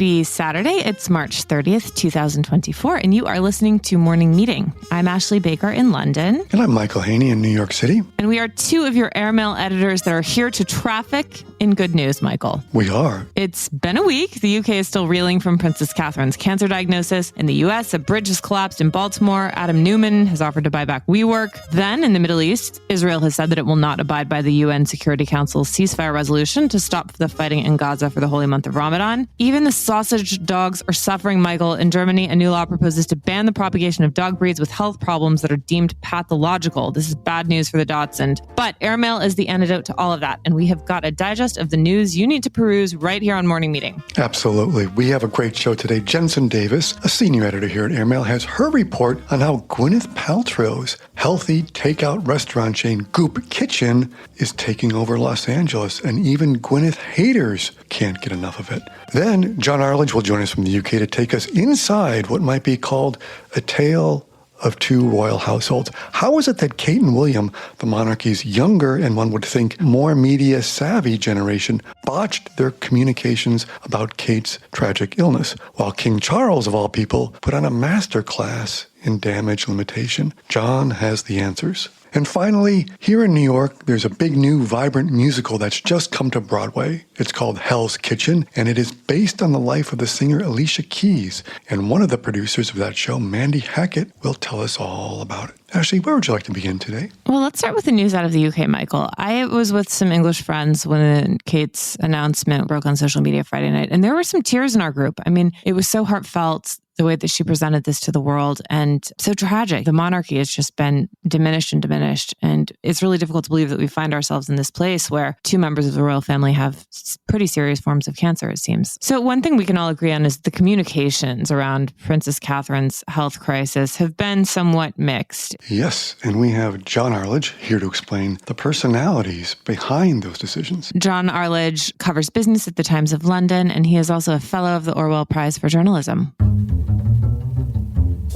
Happy Saturday. It's March 30th, 2024, and you are listening to Morning Meeting. I'm Ashley Baker in London. And I'm Michael Haney in New York City. And we are two of your airmail editors that are here to traffic in good news, Michael. We are. It's been a week. The UK is still reeling from Princess Catherine's cancer diagnosis. In the US, a bridge has collapsed in Baltimore. Adam Newman has offered to buy back WeWork. Then, in the Middle East, Israel has said that it will not abide by the UN Security Council's ceasefire resolution to stop the fighting in Gaza for the holy month of Ramadan. Even the sausage dogs are suffering, Michael. In Germany, a new law proposes to ban the propagation of dog breeds with health problems that are deemed pathological. This is bad news for the Dachshund. But airmail is the antidote to all of that, and we have got a digest of the news you need to peruse right here on Morning Meeting. Absolutely. We have a great show today. Jensen Davis, a senior editor here at Airmail, has her report on how Gwyneth Paltrow's healthy takeout restaurant chain Goop Kitchen is taking over Los Angeles, and even Gwyneth haters can't get enough of it. Then John Arledge will join us from the UK to take us inside what might be called a tale of two royal households. How is it that Kate and William, the monarchy's younger and one would think more media-savvy generation, botched their communications about Kate's tragic illness, while King Charles, of all people, put on a masterclass in damage limitation? John has the answers. And finally, here in New York, there's a big new vibrant musical that's just come to Broadway. It's called Hell's Kitchen, and it is based on the life of the singer Alicia Keys. And one of the producers of that show, Mandy Hackett, will tell us all about it. Ashley, where would you like to begin today? Well, let's start with the news out of the UK, Michael. I was with some English friends when Kate's announcement broke on social media Friday night, and there were some tears in our group. I mean, it was so heartfelt, the way that she presented this to the world, and so tragic. The monarchy has just been diminished, and it's really difficult to believe that we find ourselves in this place where two members of the royal family have pretty serious forms of cancer, it seems. So one thing we can all agree on is the communications around Princess Catherine's health crisis have been somewhat mixed. Yes, and we have John Arledge here to explain the personalities behind those decisions. John Arledge covers business at the Times of London, and he is also a fellow of the Orwell Prize for Journalism.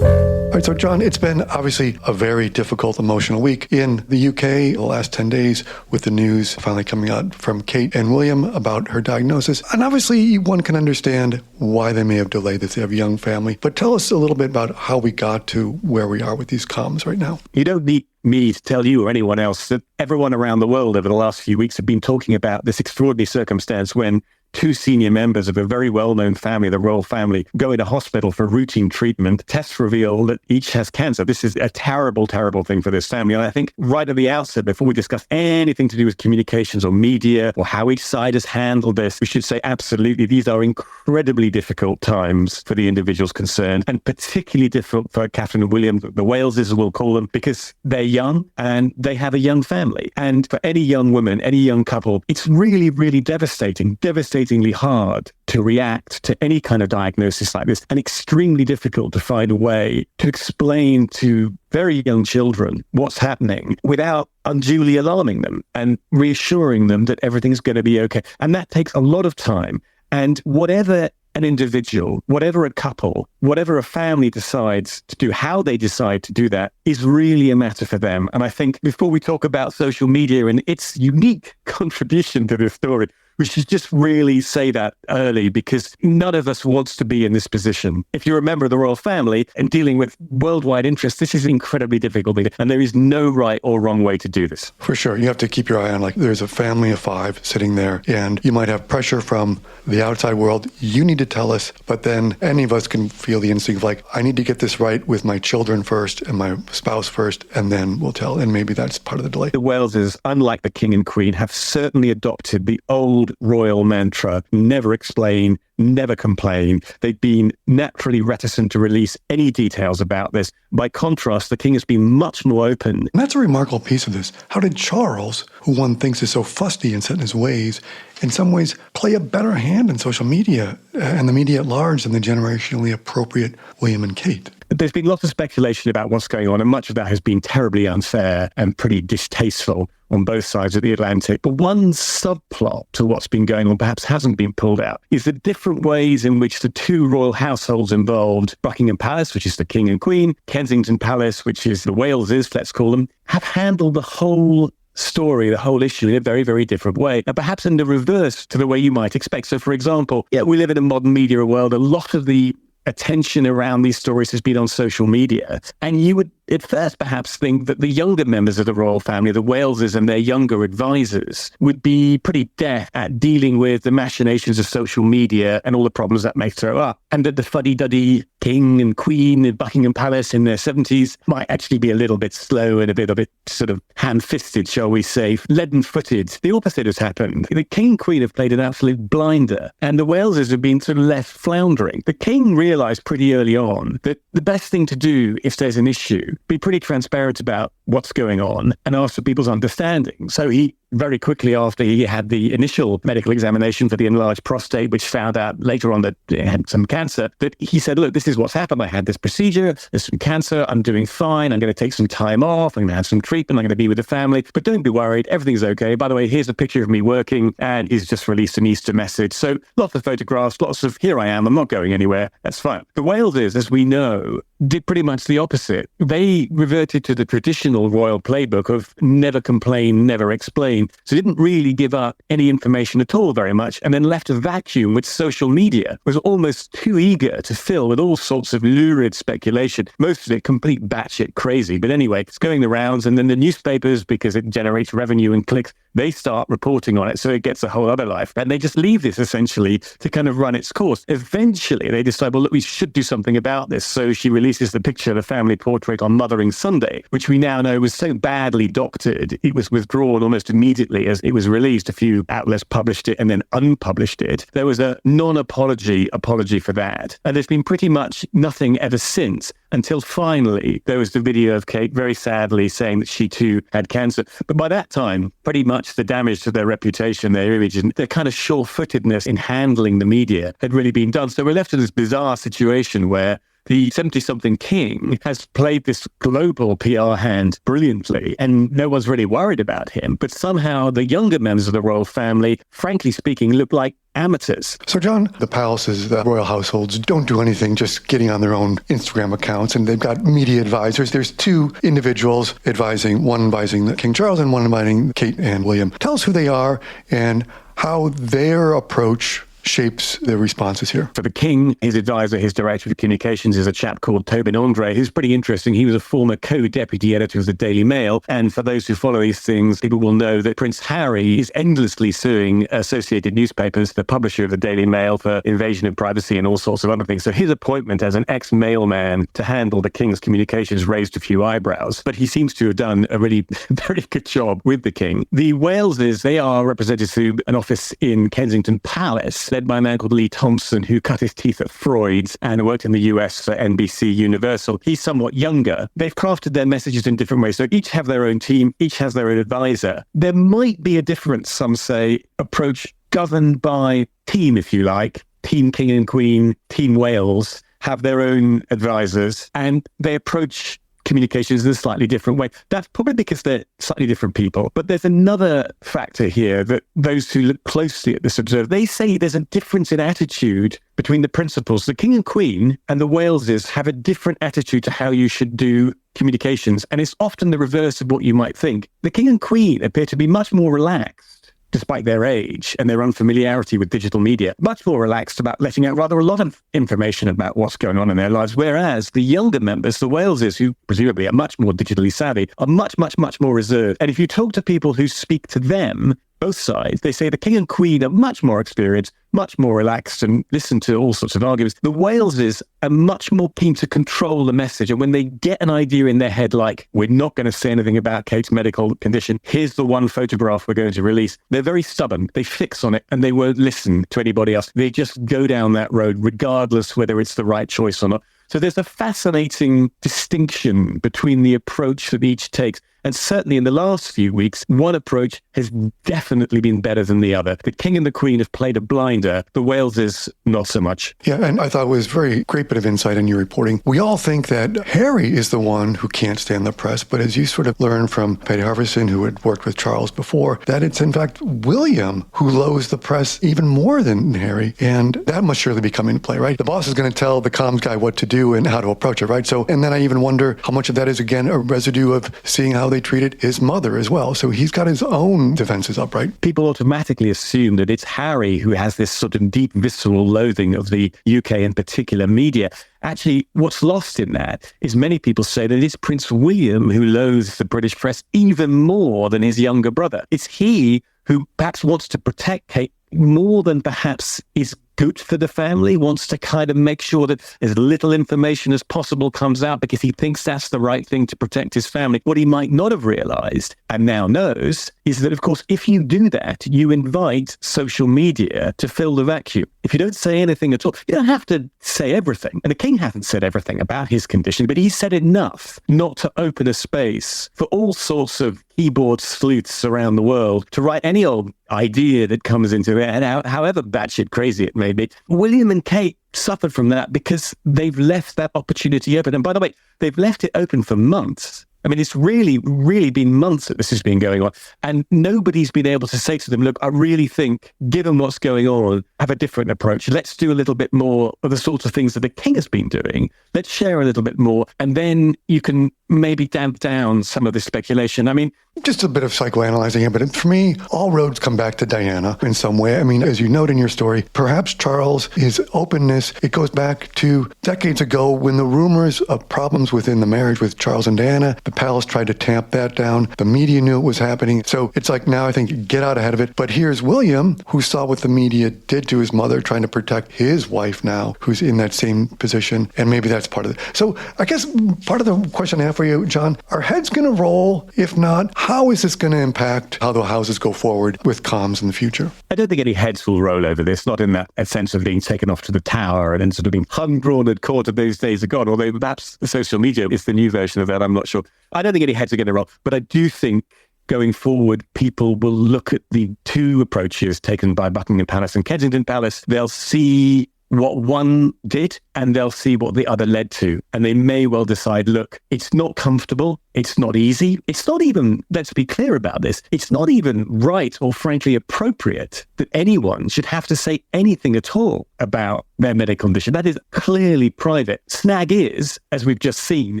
All right, so John, it's been obviously a very difficult, emotional week in the UK the last 10 days with the news finally coming out from Kate and William about her diagnosis. And obviously one can understand why they may have delayed this. They have a young family. But tell us a little bit about how we got to where we are with these comms right now. You don't need me to tell you or anyone else that everyone around the world over the last few weeks have been talking about this extraordinary circumstance when two senior members of a very well-known family, the royal family, go into hospital for routine treatment. Tests reveal that each has cancer. This is a terrible, terrible thing for this family. And I think right at the outset, before we discuss anything to do with communications or media or how each side has handled this, we should say absolutely these are incredibly difficult times for the individuals concerned, and particularly difficult for Catherine and William, the Waleses we'll call them, because they're young and they have a young family. And for any young woman, any young couple, it's really, really devastatingly hard to react to any kind of diagnosis like this, and extremely difficult to find a way to explain to very young children what's happening without unduly alarming them and reassuring them that everything's going to be okay. And that takes a lot of time. And whatever an individual, whatever a couple, whatever a family decides to do, how they decide to do that is really a matter for them. And I think before we talk about social media and its unique contribution to this story, we should just really say that early, because none of us wants to be in this position. If you're a member of the royal family and dealing with worldwide interests, this is incredibly difficult, and there is no right or wrong way to do this. For sure. You have to keep your eye on, like, there's a family of five sitting there, and you might have pressure from the outside world. You need to tell us, but then any of us can feel the instinct of, like, I need to get this right with my children first and my spouse first, and then we'll tell. And maybe that's part of the delay. The Waleses, unlike the King and Queen, have certainly adopted the old royal mantra, never explain, never complain. They've been naturally reticent to release any details about this. By contrast, the king has been much more open. And that's a remarkable piece of this. How did Charles, who one thinks is so fusty and set in his ways, in some ways play a better hand in social media and the media at large than the generationally appropriate William and Kate? There's been lots of speculation about what's going on, and much of that has been terribly unfair and pretty distasteful on both sides of the Atlantic. But one subplot to what's been going on, perhaps hasn't been pulled out, is the different ways in which the two royal households involved, Buckingham Palace, which is the King and Queen, Kensington Palace, which is the Waleses, let's call them, have handled the whole story, the whole issue in a very, very different way, and perhaps in the reverse to the way you might expect. So, for example, we live in a modern media world. A lot of the attention around these stories has been on social media. And you would at first perhaps think that the younger members of the royal family, the Waleses and their younger advisors, would be pretty deft at dealing with the machinations of social media and all the problems that may throw up. And that the fuddy-duddy king and queen in Buckingham Palace in their 70s might actually be a little bit slow and a bit sort of ham-fisted, shall we say, leaden-footed. The opposite has happened. The king and queen have played an absolute blinder, and the Waleses have been sort of left floundering. The king realised pretty early on that the best thing to do if there's an issue, be pretty transparent about what's going on and ask for people's understanding. So he very quickly after he had the initial medical examination for the enlarged prostate, which found out later on that it had some cancer, that he said, look, this is what's happened. I had this procedure, there's some cancer, I'm doing fine, I'm going to take some time off, I'm going to have some treatment, I'm going to be with the family, but don't be worried, everything's okay. By the way, here's a picture of me working, and he's just released an Easter message. So lots of photographs, lots of, here I am, I'm not going anywhere, that's fine. The Waleses, as we know, did pretty much the opposite. They reverted to the traditional royal playbook of never complain, never explain. So didn't really give up any information at all very much, and then left a vacuum which social media was almost too eager to fill with all sorts of lurid speculation, most of it complete batshit crazy. But anyway, it's going the rounds, and then the newspapers, because it generates revenue and clicks, they start reporting on it, so it gets a whole other life. And they just leave this essentially to kind of run its course. Eventually, they decide, well, look, we should do something about this. So she releases the picture of the family portrait on Mothering Sunday, which we now know was so badly doctored, it was withdrawn almost immediately as it was released. A few outlets published it and then unpublished it. There was a non-apology for that. And there's been pretty much nothing ever since, until finally there was the video of Kate very sadly saying that she too had cancer. But by that time, pretty much the damage to their reputation, their image, and their kind of sure-footedness in handling the media had really been done. So we're left in this bizarre situation where the 70-something king has played this global PR hand brilliantly, and no one's really worried about him. But somehow the younger members of the royal family, frankly speaking, look like amateurs. So, John, the palaces, the royal households don't do anything just getting on their own Instagram accounts, and they've got media advisors. There's two individuals advising, one advising King Charles and one advising Kate and William. Tell us who they are and how their approach shapes their responses here. For the king, his advisor, his director of communications is a chap called Tobin Andre, who's pretty interesting. He was a former co-deputy editor of the Daily Mail. And for those who follow these things, people will know that Prince Harry is endlessly suing Associated Newspapers, the publisher of the Daily Mail, for invasion of privacy and all sorts of other things. So his appointment as an ex-mailman to handle the king's communications raised a few eyebrows. But he seems to have done a really very good job with the king. The Waleses, they are represented through an office in Kensington Palace, led by a man called Lee Thompson, who cut his teeth at Freud's and worked in the US for NBC Universal. He's somewhat younger. They've crafted their messages in different ways. So each have their own team, each has their own advisor. There might be a difference, some say, approach governed by team, if you like. Team King and Queen, Team Wales have their own advisors, and they approach communications in a slightly different way. That's probably because they're slightly different people. But there's another factor here that those who look closely at this observe. They say there's a difference in attitude between the principals. The king and queen and the Waleses have a different attitude to how you should do communications. And it's often the reverse of what you might think. The king and queen appear to be much more relaxed, despite their age and their unfamiliarity with digital media, much more relaxed about letting out rather a lot of information about what's going on in their lives. Whereas the younger members, the Waleses, who presumably are much more digitally savvy, are much, much, much more reserved. And if you talk to people who speak to them, both sides, they say the king and queen are much more experienced, much more relaxed, and listen to all sorts of arguments. The Waleses are much more keen to control the message. And when they get an idea in their head, like, we're not going to say anything about Kate's medical condition, here's the one photograph we're going to release, they're very stubborn. They fix on it and they won't listen to anybody else. They just go down that road, regardless whether it's the right choice or not. So there's a fascinating distinction between the approach that each takes. And certainly in the last few weeks, one approach has definitely been better than the other. The king and the queen have played a blinder. The Waleses, not so much. Yeah, and I thought it was very great bit of insight in your reporting. We all think that Harry is the one who can't stand the press, but as you sort of learned from Patty Harverson, who had worked with Charles before, that it's in fact William who loathes the press even more than Harry. And that must surely be coming to play, right? The boss is going to tell the comms guy what to do and how to approach it, right? So, and then I even wonder how much of that is, again, a residue of seeing how they treated his mother as well. So he's got his own defenses up, right? People automatically assume that it's Harry who has this sort of deep visceral loathing of the UK and particular media. Actually, what's lost in that is many people say that it's Prince William who loathes the British press even more than his younger brother. It's he who perhaps wants to protect Kate more than perhaps is good for the family, wants to kind of make sure that as little information as possible comes out because he thinks that's the right thing to protect his family. What he might not have realized and now knows is that, of course, if you do that, you invite social media to fill the vacuum. If you don't say anything at all, you don't have to say everything. And the king hasn't said everything about his condition, but he said enough not to open a space for all sorts of keyboard sleuths around the world to write any old idea that comes into it, and however batshit crazy it may be. William and Kate suffered from that because they've left that opportunity open. And by the way, they've left it open for months. I mean, it's really, really been months that this has been going on. And nobody's been able to say to them, look, I really think, given what's going on, have a different approach. Let's do a little bit more of the sorts of things that the king has been doing. Let's share a little bit more. And then you can maybe damp down some of this speculation. I mean, just a bit of psychoanalyzing here, but for me, all roads come back to Diana in some way. I mean, as you note in your story, perhaps Charles, his openness, it goes back to decades ago when the rumors of problems within the marriage with Charles and Diana, the palace tried to tamp that down. The media knew it was happening. So it's like now I think get out ahead of it. But here's William, who saw what the media did to his mother, trying to protect his wife now, who's in that same position. And maybe that's part of it. So I guess part of the question I have for you, John, are heads going to roll? If not, how is this going to impact how the houses go forward with comms in the future? I don't think any heads will roll over this, not in that sense of being taken off to the tower and then sort of being hung, drawn and quartered. Those days are gone, although perhaps the social media is the new version of that. I'm not sure. I don't think any heads are going to roll, but I do think going forward, people will look at the two approaches taken by Buckingham Palace and Kensington Palace. They'll see what one did and they'll see what the other led to. And they may well decide, look, it's not comfortable. It's not easy. It's not even, let's be clear about this, it's not even right or frankly appropriate that anyone should have to say anything at all about their medical condition. That is clearly private. Snag is, as we've just seen,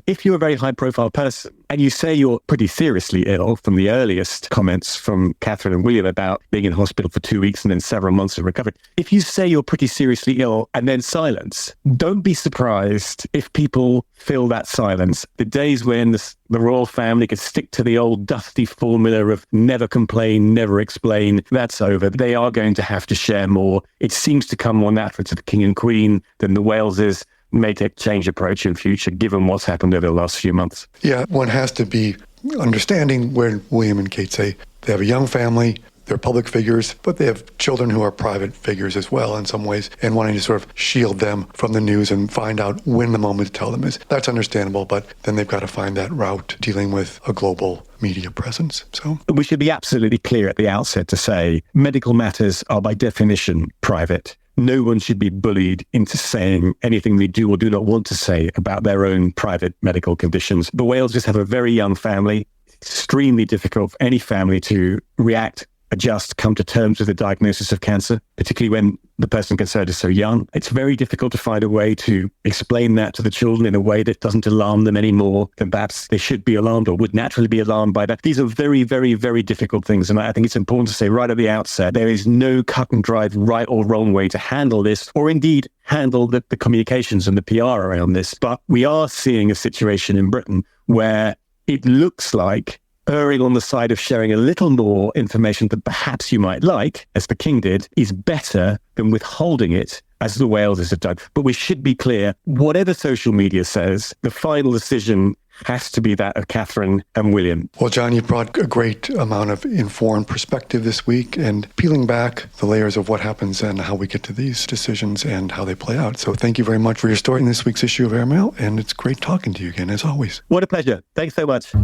if you're a very high profile person and you say you're pretty seriously ill, from the earliest comments from Catherine and William about being in hospital for 2 weeks and then several months of recovery, if you say you're pretty seriously ill and then silence, don't be surprised if people fill that silence. The days when the royal family could stick to the old dusty formula of never complain, never explain, that's over. They are going to have to share more. It seems to come more natural to the king and queen than the Waleses. May take change approach in future, given what's happened over the last few months. Yeah, one has to be understanding where William and Kate say they have a young family, they're public figures, but they have children who are private figures as well in some ways, and wanting to sort of shield them from the news and find out when the moment to tell them is. That's understandable, but then they've got to find that route dealing with a global media presence. So we should be absolutely clear at the outset to say medical matters are by definition private. No one should be bullied into saying anything they do or do not want to say about their own private medical conditions. The Waleses have a very young family. It's extremely difficult for any family to react, adjust, come to terms with the diagnosis of cancer, particularly when the person concerned is so young. It's very difficult to find a way to explain that to the children in a way that doesn't alarm them any more than perhaps they should be alarmed or would naturally be alarmed by that. These are very, very, very difficult things. And I think it's important to say right at the outset, there is no cut and dried right or wrong way to handle this, or indeed handle the communications and the PR around this. But we are seeing a situation in Britain where it looks like erring on the side of sharing a little more information that perhaps you might like, as the king did, is better than withholding it, as the Waleses have done. But we should be clear, whatever social media says, the final decision has to be that of Catherine and William. Well, John, you brought a great amount of informed perspective this week and peeling back the layers of what happens and how we get to these decisions and how they play out. So thank you very much for your story in this week's issue of Airmail, and it's great talking to you again, as always. What a pleasure. Thanks so much.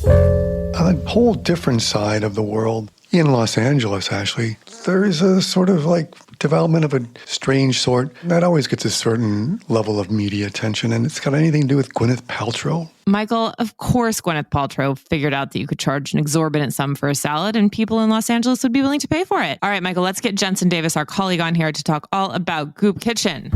On a whole different side of the world, in Los Angeles, actually, there is a sort of like development of a strange sort that always gets a certain level of media attention, and it's got anything to do with Gwyneth Paltrow. Michael, of course, Gwyneth Paltrow figured out that you could charge an exorbitant sum for a salad and people in Los Angeles would be willing to pay for it. All right, Michael, let's get Jensen Davis, our colleague, on here to talk all about Goop Kitchen.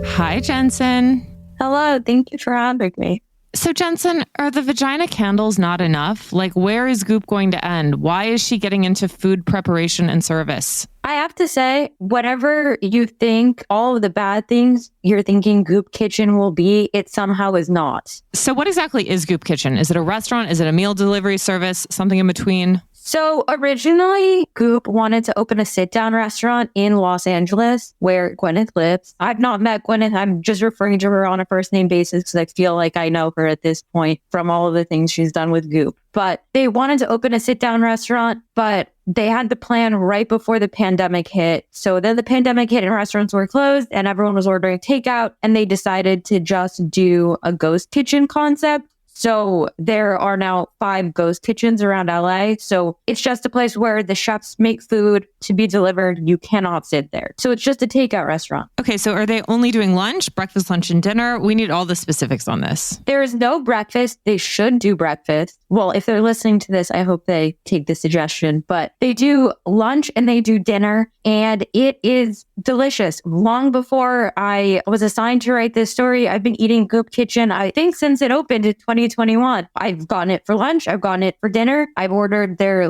Hi, Jensen. Hello, thank you for having me. So, Jensen, are the vagina candles not enough? Like, where is Goop going to end? Why is she getting into food preparation and service? I have to say, whatever you think, all of the bad things you're thinking Goop Kitchen will be, it somehow is not. So, what exactly is Goop Kitchen? Is it a restaurant? Is it a meal delivery service? Something in between? So originally, Goop wanted to open a sit-down restaurant in Los Angeles where Gwyneth lives. I've not met Gwyneth. I'm just referring to her on a first-name basis because I feel like I know her at this point from all of the things she's done with Goop. But they wanted to open a sit-down restaurant, but they had the plan right before the pandemic hit. So then the pandemic hit and restaurants were closed and everyone was ordering takeout, and they decided to just do a ghost kitchen concept. So there are now 5 ghost kitchens around LA. So it's just a place where the chefs make food to be delivered. You cannot sit there. So it's just a takeout restaurant. Okay, so are they only doing lunch, breakfast, lunch, and dinner? We need all the specifics on this. There is no breakfast. They should do breakfast. Well, if they're listening to this, I hope they take the suggestion. But they do lunch and they do dinner, and it is delicious. Long before I was assigned to write this story, I've been eating Goop Kitchen, I think, since it opened in 2021. I've gotten it for lunch. I've gotten it for dinner. I've ordered their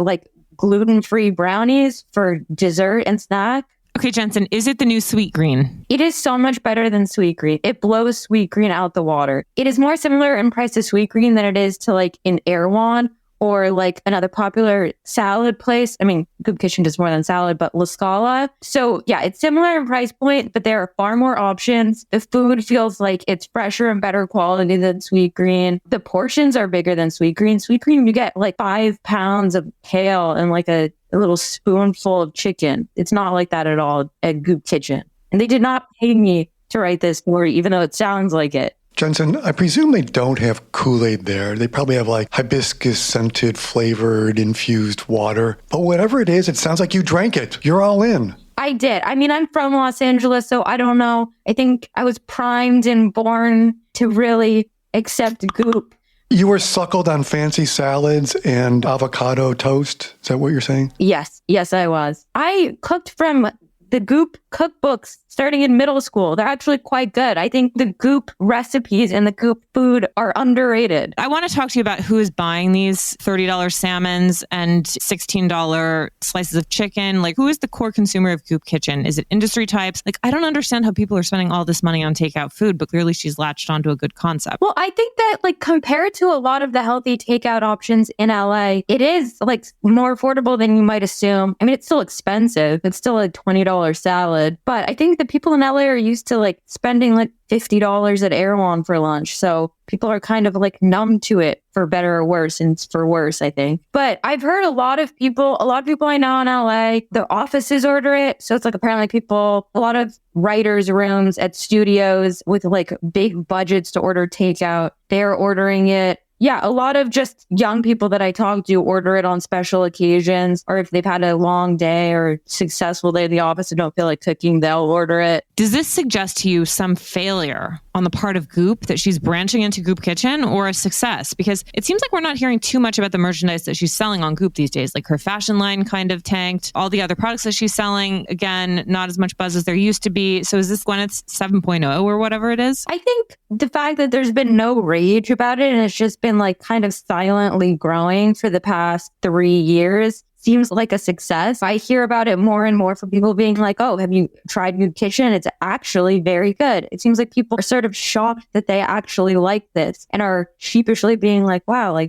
gluten-free brownies for dessert and snack. Okay, Jensen, is it the new Sweet Green? It is so much better than Sweet Green. It blows Sweet Green out the water. It is more similar in price to Sweet Green than it is to an Erewhon or another popular salad place. I mean, Goop Kitchen does more than salad, but La Scala. So yeah, it's similar in price point, but there are far more options. The food feels like it's fresher and better quality than Sweet Green. The portions are bigger than Sweet Green. Sweet Green, you get 5 pounds of kale and a little spoonful of chicken. It's not like that at all at Goop Kitchen. And they did not pay me to write this story, even though it sounds like it. Jensen, I presume they don't have Kool-Aid there. They probably have hibiscus-scented, flavored, infused water. But whatever it is, it sounds like you drank it. You're all in. I did. I mean, I'm from Los Angeles, so I don't know. I think I was primed and born to really accept Goop. You were suckled on fancy salads and avocado toast. Is that what you're saying? Yes. Yes, I was. I cooked from the Goop cookbooks starting in middle school. They're actually quite good. I think the Goop recipes and the Goop food are underrated. I want to talk to you about who is buying these $30 salmons and $16 slices of chicken. Who is the core consumer of Goop Kitchen? Is it industry types? I don't understand how people are spending all this money on takeout food, but clearly she's latched onto a good concept. Well, I think that compared to a lot of the healthy takeout options in LA, it is more affordable than you might assume. I mean, it's still expensive. It's still a $20 salad, but I think the people in LA are used to spending $50 at Erewhon for lunch. So people are kind of numb to it, for better or worse, and it's for worse, I think. But I've heard a lot of people I know in LA, the offices order it. So it's apparently a lot of writers' rooms at studios with big budgets to order takeout, they're ordering it. Yeah, a lot of just young people that I talk to order it on special occasions, or if they've had a long day or successful day at the office and don't feel like cooking, they'll order it. Does this suggest to you some failure on the part of Goop that she's branching into Goop Kitchen, or a success? Because it seems like we're not hearing too much about the merchandise that she's selling on Goop these days. Her fashion line kind of tanked. All the other products that she's selling, again, not as much buzz as there used to be. So is this Gwyneth's 7.0 or whatever it is? I think the fact that there's been no rage about it and it's just been kind of silently growing for the past 3 years seems like a success. I hear about it more and more from people being oh, have you tried Goop Kitchen? It's actually very good. It seems like people are sort of shocked that they actually like this and are sheepishly being wow,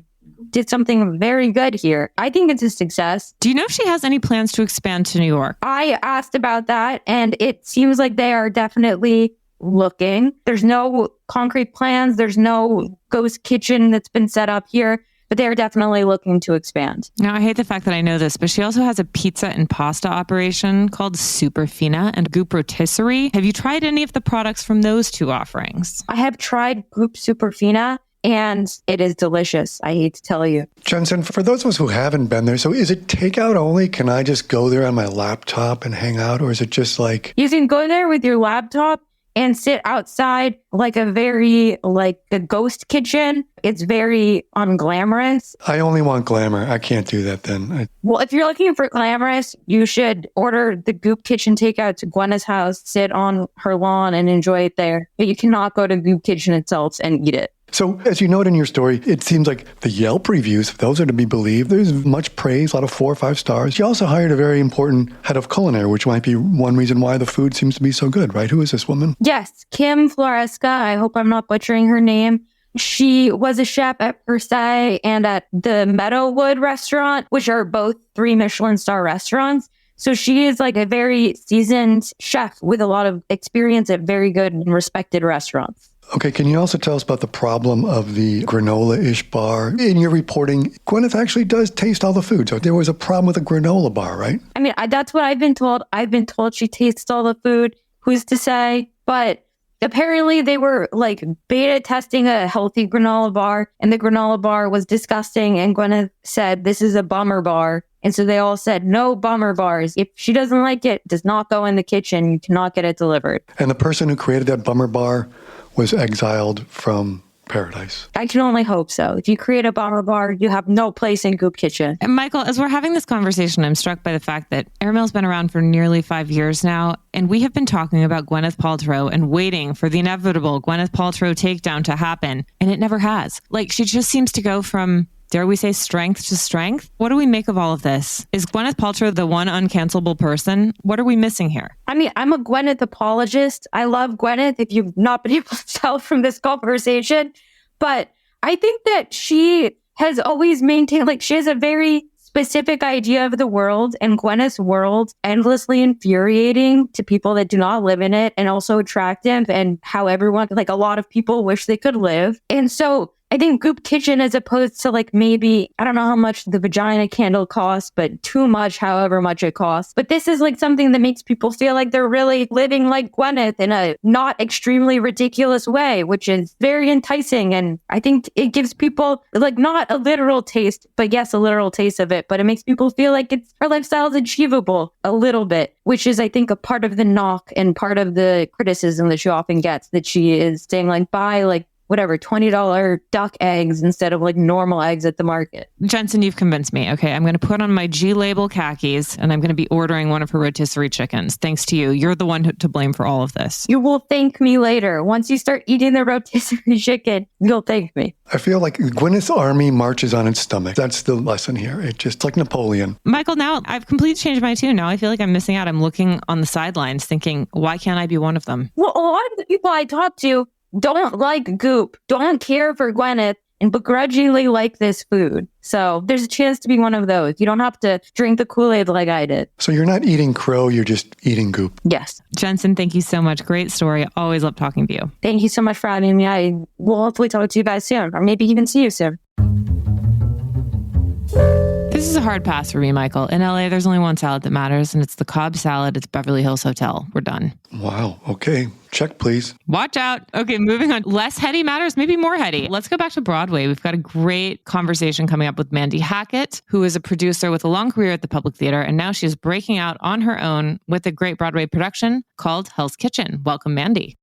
did something very good here. I think it's a success. Do you know if she has any plans to expand to New York? I asked about that, and it seems like they are definitely looking. There's no concrete plans. There's no ghost kitchen that's been set up here, but they're definitely looking to expand. Now, I hate the fact that I know this, but she also has a pizza and pasta operation called Superfina and Goop Rotisserie. Have you tried any of the products from those 2 offerings? I have tried Goop Superfina, and it is delicious. I hate to tell you. Jensen, for those of us who haven't been there, so is it takeout only? Can I just go there on my laptop and hang out? Or is it just You can go there with your laptop. and sit outside like a ghost kitchen. It's very unglamorous. I only want glamour. I can't do that then. Well, if you're looking for glamorous, you should order the Goop Kitchen takeout to Gwyneth's house, sit on her lawn and enjoy it there. But you cannot go to Goop Kitchen itself and eat it. So, as you note in your story, it seems like the Yelp reviews, if those are to be believed, there's much praise, a lot of 4 or 5 stars. You also hired a very important head of culinary, which might be one reason why the food seems to be so good, right? Who is this woman? Yes, Kim Floresca. I hope I'm not butchering her name. She was a chef at Per Se and at the Meadowwood restaurant, which are both 3 Michelin star restaurants. So she is like a very seasoned chef with a lot of experience at very good and respected restaurants. Okay, can you also tell us about the problem of the granola-ish bar? In your reporting, Gwyneth actually does taste all the food. So there was a problem with a granola bar, right? I mean, that's what I've been told. I've been told she tastes all the food. Who's to say? But apparently they were like beta testing a healthy granola bar, and the granola bar was disgusting. And Gwyneth said, this is a bummer bar. And so they all said, no bummer bars. If she doesn't like it, does not go in the kitchen. You cannot get it delivered. And the person who created that bummer bar was exiled from paradise. I can only hope so. If you create a bummer bar, you have no place in Goop Kitchen. And Michael, as we're having this conversation, I'm struck by the fact that Airmail's been around for nearly 5 years now, and we have been talking about Gwyneth Paltrow and waiting for the inevitable Gwyneth Paltrow takedown to happen, and it never has. Like, she just seems to go from, dare we say, strength to strength? What do we make of all of this? Is Gwyneth Paltrow the one uncancelable person? What are we missing here? I mean, I'm a Gwyneth apologist. I love Gwyneth, if you've not been able to tell from this conversation. But I think that she has always maintained, like, she has a very specific idea of the world, and Gwyneth's world endlessly infuriating to people that do not live in it, and also attractive, and how everyone, like, a lot of people wish they could live. And so I think Goop Kitchen, as opposed to like maybe, I don't know how much the vagina candle costs, but too much, however much it costs. But this is like something that makes people feel like they're really living like Gwyneth in a not extremely ridiculous way, which is very enticing. And I think it gives people like not a literal taste, but yes, a literal taste of it. But it makes people feel like her lifestyle is achievable a little bit, which is, I think, a part of the knock and part of the criticism that she often gets, that she is saying like, buy like whatever, $20 duck eggs instead of like normal eggs at the market. Jensen, you've convinced me. Okay, I'm going to put on my G-label khakis and I'm going to be ordering one of her rotisserie chickens. Thanks to you. You're the one to blame for all of this. You will thank me later. Once you start eating the rotisserie chicken, you'll thank me. I feel like Gwyneth's army marches on its stomach. That's the lesson here. It's just like Napoleon. Michael, now I've completely changed my tune. Now I feel like I'm missing out. I'm looking on the sidelines thinking, why can't I be one of them? Well, a lot of the people I talk to don't like Goop, don't care for Gwyneth, and begrudgingly like this food. So there's a chance to be one of those. You don't have to drink the Kool-Aid like I did. So you're not eating crow, you're just eating Goop. Yes. Jensen, thank you so much. Great story. Always love talking to you. Thank you so much for having me. I will hopefully talk to you guys soon, or maybe even see you soon. This is a hard pass for me, Michael. In LA, there's only one salad that matters, and it's the Cobb salad at the Beverly Hills Hotel. We're done. Wow. Okay. Check, please. Watch out. Okay, moving on. Less heady matters, maybe more heady. Let's go back to Broadway. We've got a great conversation coming up with Mandy Hackett, who is a producer with a long career at the Public Theater, and now she's breaking out on her own with a great Broadway production called Hell's Kitchen. Welcome, Mandy.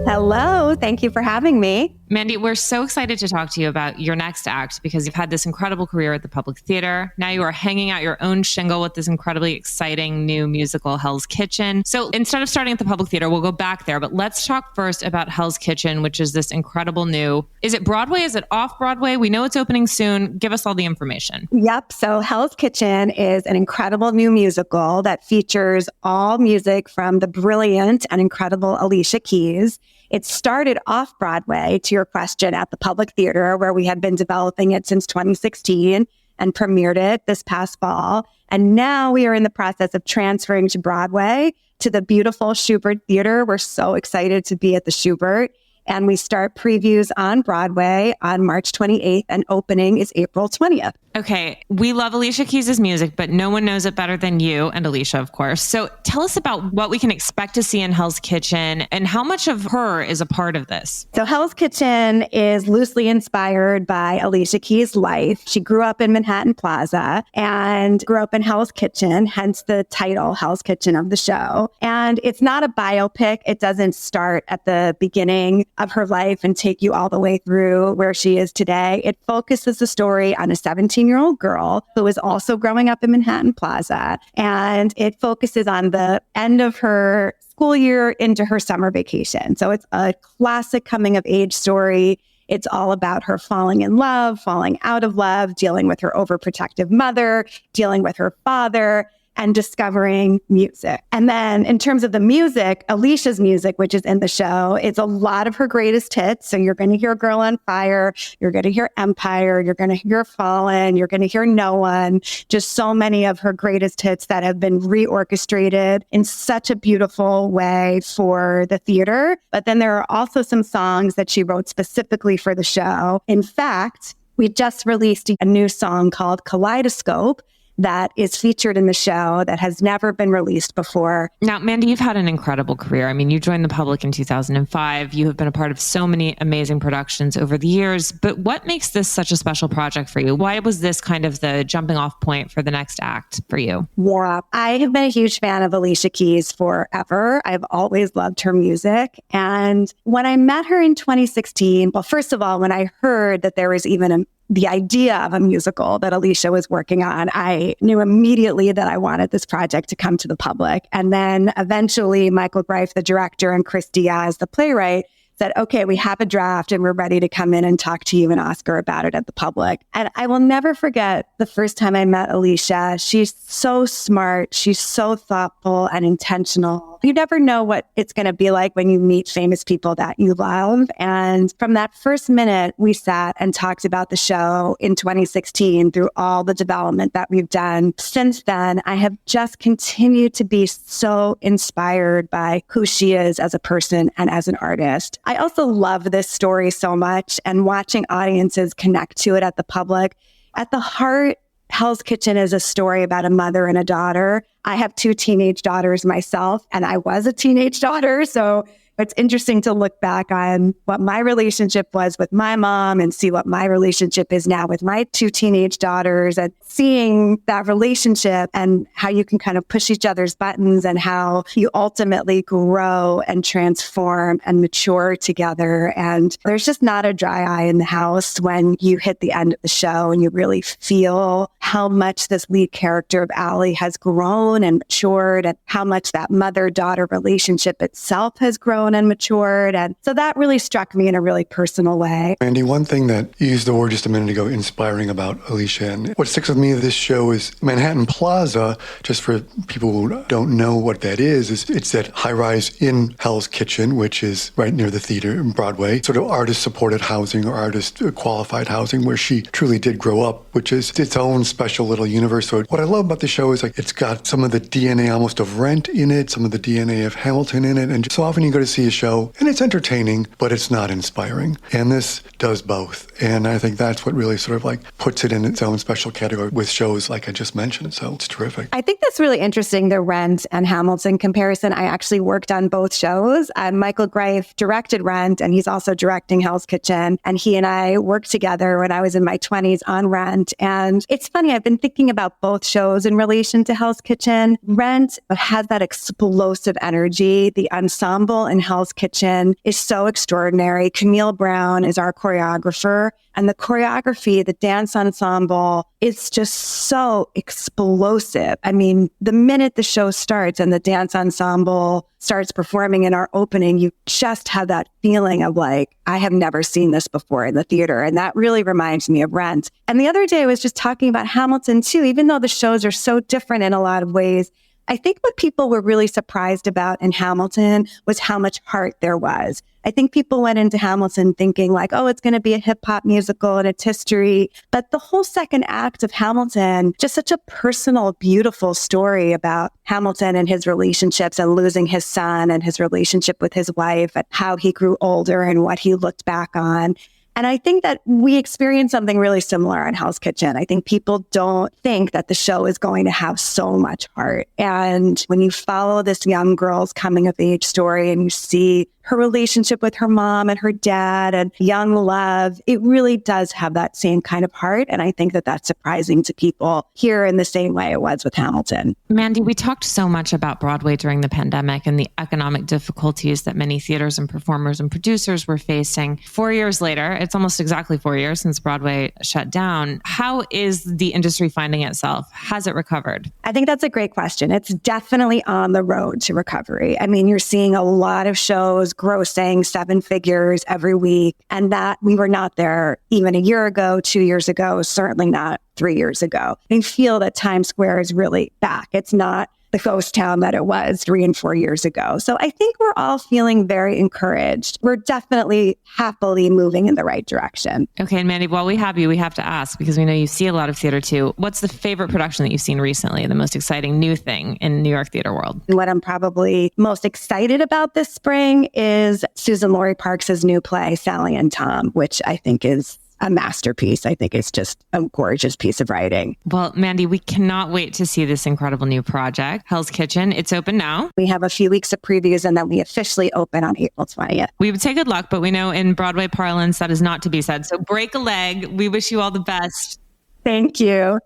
Hello. Thank you for having me. Mandy, we're so excited to talk to you about your next act because you've had this incredible career at the Public Theater. Now you are hanging out your own shingle with this incredibly exciting new musical, Hell's Kitchen. So instead of starting at the Public Theater, we'll go back there. But let's talk first about Hell's Kitchen, which is this incredible new... Is it Broadway? Is it off Broadway? We know it's opening soon. Give us all the information. Yep. So Hell's Kitchen is an incredible new musical that features all music from the brilliant and incredible Alicia Keys. It started off Broadway, to your question, at the Public Theater, where we had been developing it since 2016 and premiered it this past fall. And now we are in the process of transferring to Broadway, to the beautiful Shubert Theater. We're so excited to be at the Shubert. And we start previews on Broadway on March 28th, and opening is April 20th. Okay, we love Alicia Keys' music, but no one knows it better than you and Alicia, of course. So tell us about what we can expect to see in Hell's Kitchen and how much of her is a part of this. So Hell's Kitchen is loosely inspired by Alicia Keys' life. She grew up in Manhattan Plaza and grew up in Hell's Kitchen, hence the title Hell's Kitchen of the show. And it's not a biopic. It doesn't start at the beginning of her life and take you all the way through where she is today. It focuses the story on a 17-year-old girl who is also growing up in Manhattan Plaza. And it focuses on the end of her school year into her summer vacation. So it's a classic coming of age story. It's all about her falling in love, falling out of love, dealing with her overprotective mother, dealing with her father, and discovering music. And then in terms of the music, Alicia's music, which is in the show, it's a lot of her greatest hits. So you're going to hear Girl on Fire, you're going to hear Empire, you're going to hear Fallen, you're going to hear No One, just so many of her greatest hits that have been reorchestrated in such a beautiful way for the theater. But then there are also some songs that she wrote specifically for the show. In fact, we just released a new song called Kaleidoscope that is featured in the show that has never been released before. Now, Mandy, you've had an incredible career. I mean, you joined the public in 2005. You have been a part of so many amazing productions over the years. But what makes this such a special project for you? Why was this kind of the jumping off point for the next act for you? Yeah, I have been a huge fan of Alicia Keys forever. I've always loved her music. And when I met her in 2016, well, first of all, when I heard that there was even the idea of a musical that Alicia was working on, I knew immediately that I wanted this project to come to the public. And then eventually Michael Greif, the director, and Chris Diaz, the playwright, said, okay, we have a draft and we're ready to come in and talk to you and Oscar about it at the public. And I will never forget the first time I met Alicia. She's so smart. She's so thoughtful and intentional. You never know what it's going to be like when you meet famous people that you love. And from that first minute, we sat and talked about the show in 2016 through all the development that we've done. Since then, I have just continued to be so inspired by who she is as a person and as an artist. I also love this story so much, and watching audiences connect to it at the public. At the heart, Hell's Kitchen is a story about a mother and a daughter. I have 2 teenage daughters myself, and I was a teenage daughter. So it's interesting to look back on what my relationship was with my mom and see what my relationship is now with my 2 teenage daughters, and seeing that relationship and how you can kind of push each other's buttons and how you ultimately grow and transform and mature together. And there's just not a dry eye in the house when you hit the end of the show and you really feel how much this lead character of Allie has grown and matured, and how much that mother-daughter relationship itself has grown and matured. And so that really struck me in a really personal way. Mandy, one thing that you used the word just a minute ago, inspiring, about Alicia, and what sticks with me of this show is Manhattan Plaza. Just for people who don't know what that is it's that high-rise in Hell's Kitchen, which is right near the theater in Broadway, sort of artist-supported housing or artist-qualified housing where she truly did grow up, which is its own special little universe. So what I love about the show is like it's got some of the DNA almost of Rent in it, some of the DNA of Hamilton in it, and so often you go to see a show and it's entertaining, but it's not inspiring. And this does both. And I think that's what really sort of like puts it in its own special category with shows like I just mentioned. So it's terrific. I think that's really interesting, the Rent and Hamilton comparison. I actually worked on both shows. Michael Greif directed Rent, and he's also directing Hell's Kitchen. And he and I worked together when I was in my 20s on Rent. And it's funny, I've been thinking about both shows in relation to Hell's Kitchen. Rent has that explosive energy. The ensemble in Hell's Kitchen is so extraordinary. Camille Brown is our choreographer, and the choreography, the dance ensemble, is just so explosive. I mean, the minute the show starts and the dance ensemble starts performing in our opening, you just have that feeling of like, I have never seen this before in the theater. And that really reminds me of Rent. And the other day I was just talking about Hamilton too, even though the shows are so different in a lot of ways. I think what people were really surprised about in Hamilton was how much heart there was. I think people went into Hamilton thinking like, oh, it's going to be a hip hop musical and it's history. But the whole second act of Hamilton, just such a personal, beautiful story about Hamilton and his relationships and losing his son and his relationship with his wife and how he grew older and what he looked back on. And I think that we experience something really similar in Hell's Kitchen. I think people don't think that the show is going to have so much heart. And when you follow this young girl's coming of age story and you see her relationship with her mom and her dad and young love, it really does have that same kind of heart. And I think that that's surprising to people here in the same way it was with Hamilton. Mandy, we talked so much about Broadway during the pandemic and the economic difficulties that many theaters and performers and producers were facing. 4 years later, it's almost exactly 4 years since Broadway shut down. How is the industry finding itself? Has it recovered? I think that's a great question. It's definitely on the road to recovery. I mean, you're seeing a lot of shows grossing 7 figures every week, and that we were not there even a year ago, 2 years ago, certainly not 3 years ago. I feel that Times Square is really back. It's not the ghost town that it was 3 and 4 years ago. So I think we're all feeling very encouraged. We're definitely happily moving in the right direction. Okay, and Mandy, while we have you, we have to ask, because we know you see a lot of theater too, what's the favorite production that you've seen recently, the most exciting new thing in New York theater world? What I'm probably most excited about this spring is Susan Laurie Parks' new play, Sally and Tom, which I think is a masterpiece. I think it's just a gorgeous piece of writing. Well, Mandy, we cannot wait to see this incredible new project, Hell's Kitchen. It's open now. We have a few weeks of previews and then we officially open on April 20th. We would say good luck, but we know in Broadway parlance that is not to be said. So break a leg. We wish you all the best. Thank you.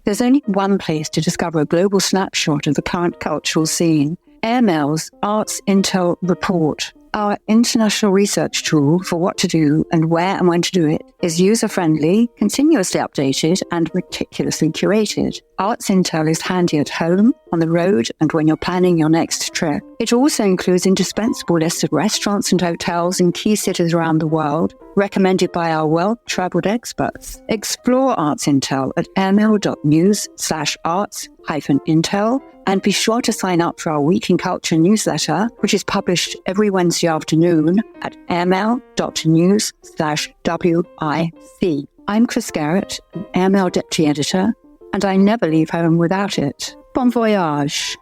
There's only one place to discover a global snapshot of the current cultural scene. Airmail's Arts Intel Report. Our international research tool for what to do and where and when to do it is user-friendly, continuously updated, and meticulously curated. Arts Intel is handy at home, on the road, and when you're planning your next trip. It also includes indispensable lists of restaurants and hotels in key cities around the world, recommended by our well-traveled experts. Explore Arts Intel at airmail.news/arts-intel, and be sure to sign up for our Week in Culture newsletter, which is published every Wednesday afternoon at airmail.news/WIC. I'm Chris Garrett, Airmail Deputy Editor, and I never leave home without it. Bon voyage.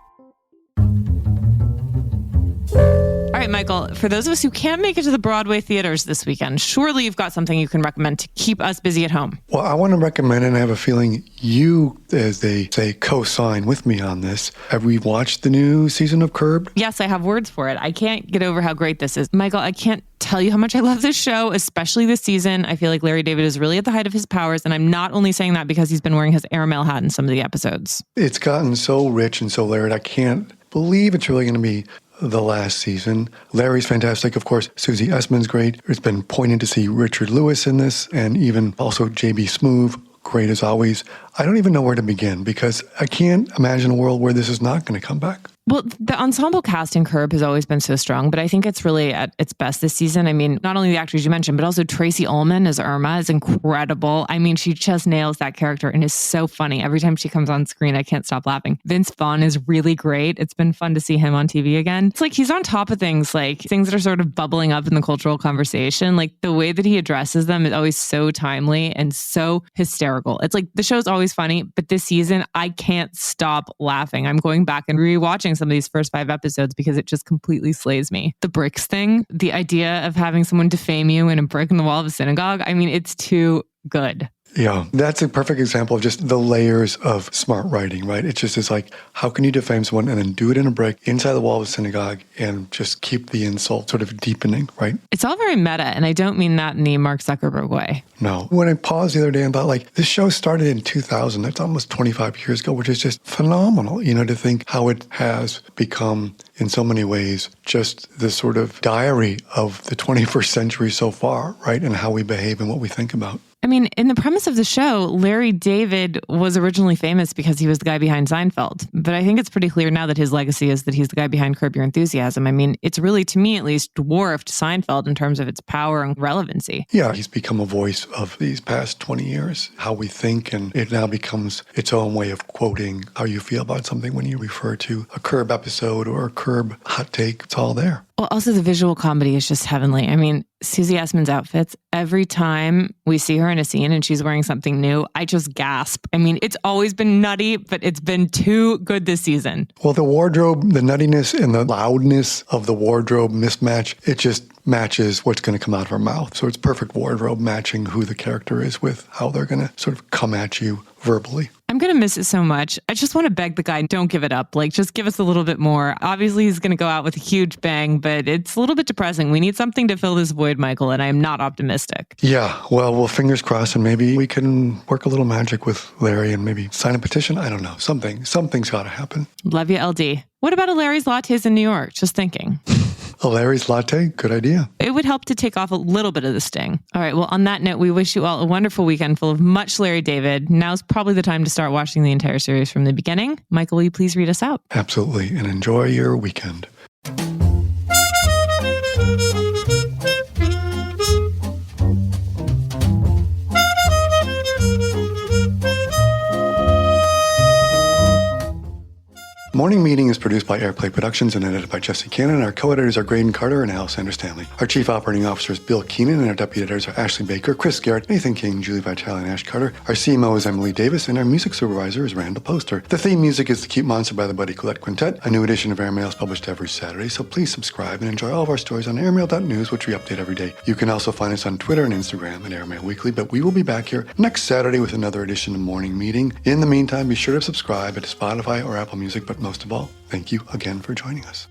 All right, Michael, for those of us who can't make it to the Broadway theaters this weekend, surely you've got something you can recommend to keep us busy at home. Well, I want to recommend, and I have a feeling you, as they say, co-sign with me on this. Have we watched the new season of Curb? Yes, I have words for it. I can't get over how great this is. Michael, I can't tell you how much I love this show, especially this season. I feel like Larry David is really at the height of his powers, and I'm not only saying that because he's been wearing his airmail hat in some of the episodes. It's gotten so rich and so layered. I can't believe it's really going to be the last season. Larry's fantastic. Of course, Susie Essman's great. It's been poignant to see Richard Lewis in this, and even also J.B. Smoove, great as always. I don't even know where to begin because I can't imagine a world where this is not going to come back. Well, the ensemble cast in Curb has always been so strong, but I think it's really at its best this season. I mean, not only the actors you mentioned, but also Tracy Ullman as Irma is incredible. I mean, she just nails that character and is so funny. Every time she comes on screen, I can't stop laughing. Vince Vaughn is really great. It's been fun to see him on TV again. It's like he's on top of things, like things that are sort of bubbling up in the cultural conversation. Like the way that he addresses them is always so timely and so hysterical. It's like the show's always funny, but this season, I can't stop laughing. I'm going back and rewatching some of these first 5 episodes because it just completely slays me. The bricks thing, the idea of having someone defame you in a brick in the wall of a synagogue, I mean, it's too good. Yeah, that's a perfect example of just the layers of smart writing, right? It's just, it's like, how can you defame someone and then do it in a brick inside the wall of a synagogue and just keep the insult sort of deepening, right? It's all very meta, and I don't mean that in the Mark Zuckerberg way. No. When I paused the other day and thought, like, this show started in 2000, that's almost 25 years ago, which is just phenomenal, you know, to think how it has become, in so many ways, just the sort of diary of the 21st century so far, right? And how we behave and what we think about. I mean, in the premise of the show, Larry David was originally famous because he was the guy behind Seinfeld. But I think it's pretty clear now that his legacy is that he's the guy behind Curb Your Enthusiasm. I mean, it's really, to me at least, dwarfed Seinfeld in terms of its power and relevancy. Yeah, he's become a voice of these past 20 years, how we think, and it now becomes its own way of quoting how you feel about something when you refer to a Curb episode or a Curb hot take. It's all there. Well, also the visual comedy is just heavenly. I mean, Susie Essman's outfits, every time we see her in a scene and she's wearing something new, I just gasp. I mean, it's always been nutty, but it's been too good this season. Well, the wardrobe, the nuttiness and the loudness of the wardrobe mismatch, it just matches what's going to come out of her mouth. So it's perfect wardrobe matching who the character is with how they're going to sort of come at you verbally. I'm going to miss it so much. I just want to beg the guy, don't give it up. Like, just give us a little bit more. Obviously, he's going to go out with a huge bang, but it's a little bit depressing. We need something to fill this void, Michael, and I'm not optimistic. Yeah, well, fingers crossed, and maybe we can work a little magic with Larry and maybe sign a petition. I don't know. Something's got to happen. Love you, LD. What about a Larry's Lattes in New York? Just thinking. A Larry's Latte? Good idea. It would help to take off a little bit of the sting. All right, well, on that note, we wish you all a wonderful weekend full of much Larry David. Now's probably the time to start watching the entire series from the beginning. Michael, will you please read us out? Absolutely, and enjoy your weekend. Morning Meeting is produced by Airplay Productions and edited by Jesse Cannon. Our co-editors are Graydon Carter and Alexander Stanley. Our chief operating officer is Bill Keenan, and our deputy editors are Ashley Baker, Chris Garrett, Nathan King, Julie Vitale, and Ash Carter. Our CMO is Emily Davis, and our music supervisor is Randall Poster. The theme music is The Cute Monster by the Buddy Collette Quintet. A new edition of Airmail is published every Saturday, so please subscribe and enjoy all of our stories on airmail.news, which we update every day. You can also find us on Twitter and Instagram at Airmail Weekly, but we will be back here next Saturday with another edition of Morning Meeting. In the meantime, be sure to subscribe at Spotify or Apple Music, but most of all, thank you again for joining us.